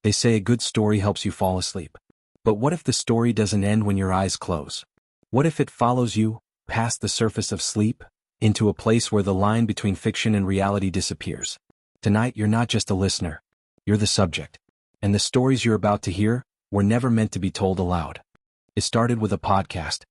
They say a good story helps you fall asleep. But what if the story doesn't end when your eyes close? What if it follows you, past the surface of sleep, into a place where the line between fiction and reality disappears? Tonight you're not just a listener. You're the subject. And the stories you're about to hear were never meant to be told aloud. It started with a podcast.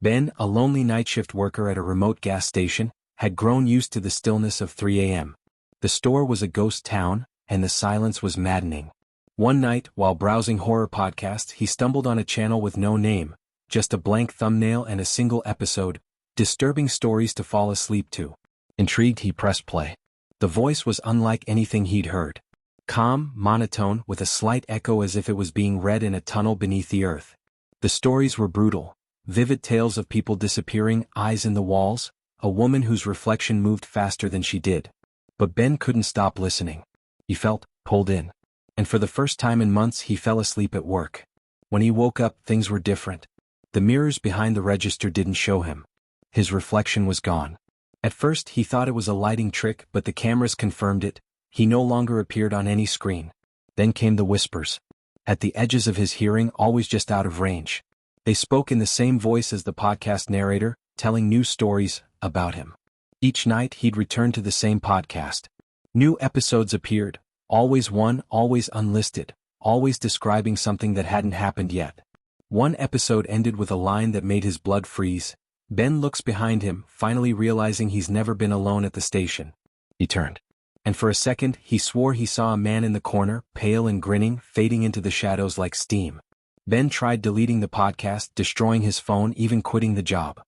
Ben, a lonely night shift worker at a remote gas station, had grown used to the stillness of 3 a.m. The store was a ghost town, and the silence was maddening. One night, while browsing horror podcasts, he stumbled on a channel with no name, just a blank thumbnail and a single episode, disturbing stories to fall asleep to. Intrigued, he pressed play. The voice was unlike anything he'd heard. Calm, monotone, with a slight echo as if it was being read in a tunnel beneath the earth. The stories were brutal, vivid tales of people disappearing, eyes in the walls, a woman whose reflection moved faster than she did. But Ben couldn't stop listening. He felt pulled in. And for the first time in months he fell asleep at work. When he woke up, things were different. The mirrors behind the register didn't show him. His reflection was gone. At first he thought it was a lighting trick, but the cameras confirmed it. He no longer appeared on any screen. Then came the whispers. At the edges of his hearing, always just out of range. They spoke in the same voice as the podcast narrator, telling new stories about him. Each night he'd return to the same podcast. New episodes appeared. Always one, always unlisted, always describing something that hadn't happened yet. One episode ended with a line that made his blood freeze. Ben looks behind him, finally realizing he's never been alone at the station. He turned. And for a second, he swore he saw a man in the corner, pale and grinning, fading into the shadows like steam. Ben tried deleting the podcast, destroying his phone, even quitting the job.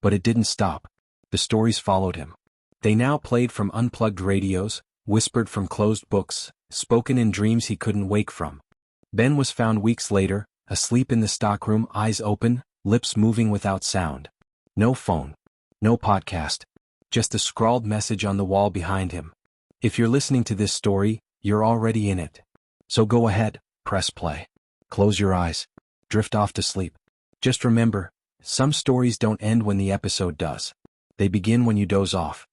But it didn't stop. The stories followed him. They now played from unplugged radios, whispered from closed books, spoken in dreams he couldn't wake from. Ben was found weeks later, asleep in the stockroom, eyes open, lips moving without sound. No phone. No podcast. Just a scrawled message on the wall behind him. If you're listening to this story, you're already in it. So go ahead, press play. Close your eyes. Drift off to sleep. Just remember, some stories don't end when the episode does. They begin when you doze off.